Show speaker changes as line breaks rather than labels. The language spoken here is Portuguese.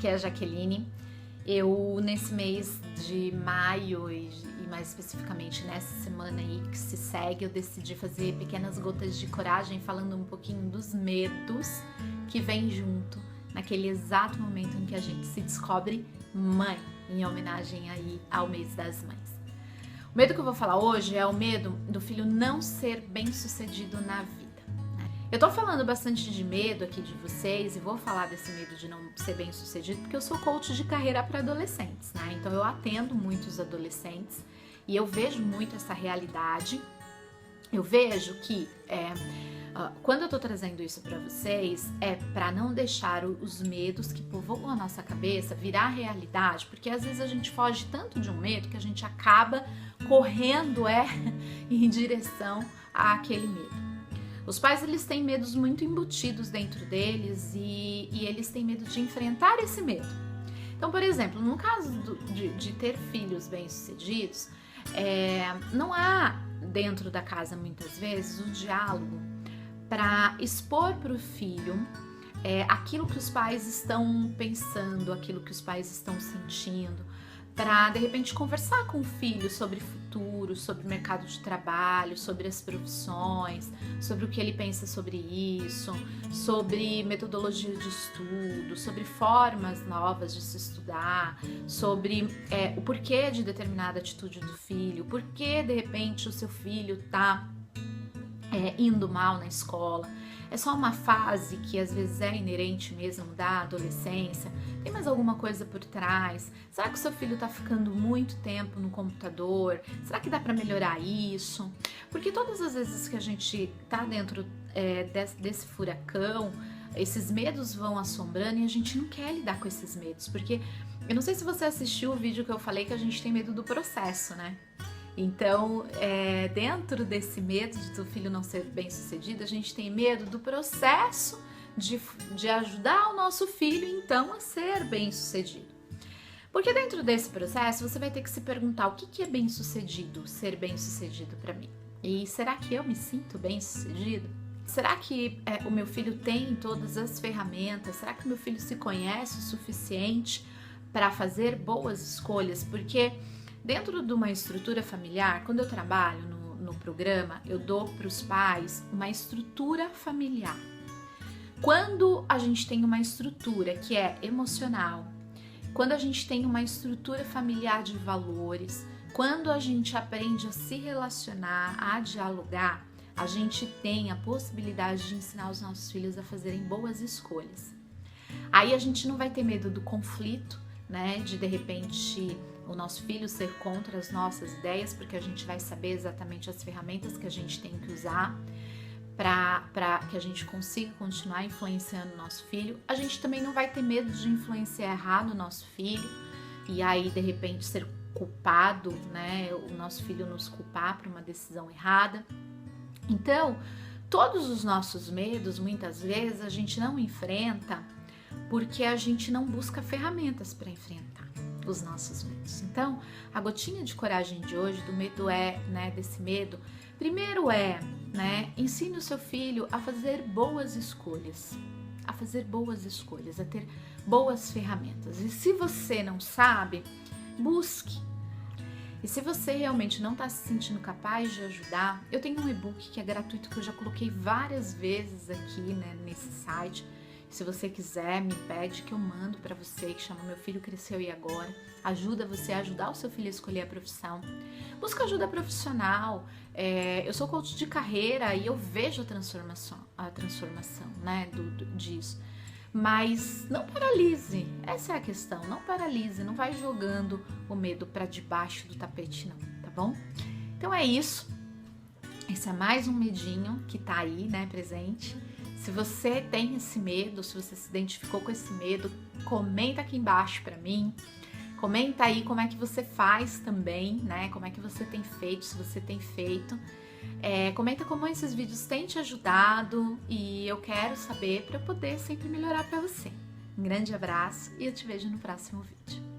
aqui é a Jaqueline. Eu, nesse mês de maio e mais especificamente nessa semana aí que se segue, eu decidi fazer pequenas gotas de coragem falando um pouquinho dos medos que vem junto naquele exato momento em que a gente se descobre mãe, em homenagem aí ao mês das mães. O medo que eu vou falar hoje é o medo do filho não ser bem-sucedido na vida. Eu tô falando bastante de medo aqui de vocês e vou falar desse medo de não ser bem-sucedido porque eu sou coach de carreira para adolescentes, né? Então eu atendo muitos adolescentes e eu vejo muito essa realidade. Eu vejo que quando eu tô trazendo isso para vocês é para não deixar os medos que povoam a nossa cabeça virar realidade, porque às vezes a gente foge tanto de um medo que a gente acaba correndo em direção àquele medo. Os pais, eles têm medos muito embutidos dentro deles e eles têm medo de enfrentar esse medo. Então, por exemplo, no caso de ter filhos bem-sucedidos, não há dentro da casa, muitas vezes, o diálogo para expor para o filho aquilo que os pais estão pensando, aquilo que os pais estão sentindo, para, de repente, conversar com o filho sobre futuro, sobre o mercado de trabalho, sobre as profissões, sobre o que ele pensa sobre isso, sobre metodologia de estudo, sobre formas novas de se estudar, sobre o porquê de determinada atitude do filho, porquê, de repente, o seu filho está indo mal na escola. É só uma fase que às vezes é inerente mesmo da adolescência? Tem mais alguma coisa por trás? Será que o seu filho está ficando muito tempo no computador? Será que dá para melhorar isso? Porque todas as vezes que a gente está dentro desse furacão, esses medos vão assombrando e a gente não quer lidar com esses medos. Porque eu não sei se você assistiu o vídeo que eu falei que a gente tem medo do processo, né? Então, dentro desse medo do filho não ser bem sucedido, a gente tem medo do processo de ajudar o nosso filho, então, a ser bem sucedido. Porque dentro desse processo, você vai ter que se perguntar o que é bem sucedido, ser bem sucedido para mim? E será que eu me sinto bem sucedido? Será que o meu filho tem todas as ferramentas? Será que o meu filho se conhece o suficiente para fazer boas escolhas? Porque dentro de uma estrutura familiar, quando eu trabalho no programa, eu dou para os pais uma estrutura familiar. Quando a gente tem uma estrutura que é emocional, quando a gente tem uma estrutura familiar de valores, quando a gente aprende a se relacionar, a dialogar, a gente tem a possibilidade de ensinar os nossos filhos a fazerem boas escolhas. Aí a gente não vai ter medo do conflito, né? De repente o nosso filho ser contra as nossas ideias, porque a gente vai saber exatamente as ferramentas que a gente tem que usar para que a gente consiga continuar influenciando o nosso filho. A gente também não vai ter medo de influenciar errado o nosso filho e aí de repente ser culpado, né? O nosso filho nos culpar por uma decisão errada. Então, todos os nossos medos, muitas vezes, a gente não enfrenta porque a gente não busca ferramentas para enfrentar os nossos medos. Então, a gotinha de coragem de hoje, do medo desse medo, primeiro ensine o seu filho a fazer boas escolhas, a ter boas ferramentas. E se você não sabe, busque. E se você realmente não está se sentindo capaz de ajudar, eu tenho um e-book que é gratuito, que eu já coloquei várias vezes aqui, né, nesse site. Se você quiser, me pede que eu mando para você, que chama Meu Filho Cresceu e Agora. Ajuda você a ajudar o seu filho a escolher a profissão. Busca ajuda profissional. Eu sou coach de carreira e eu vejo a transformação, né, disso. Mas não paralise, essa é a questão, não paralise, não vai jogando o medo para debaixo do tapete não, tá bom? Então é isso, esse é mais um medinho que tá aí, né, presente. Se você tem esse medo, se você se identificou com esse medo, comenta aqui embaixo para mim, comenta aí como é que você faz também, né, como é que você tem feito, se você tem feito. Comenta como esses vídeos têm te ajudado e eu quero saber para eu poder sempre melhorar para você. Um grande abraço e eu te vejo no próximo vídeo.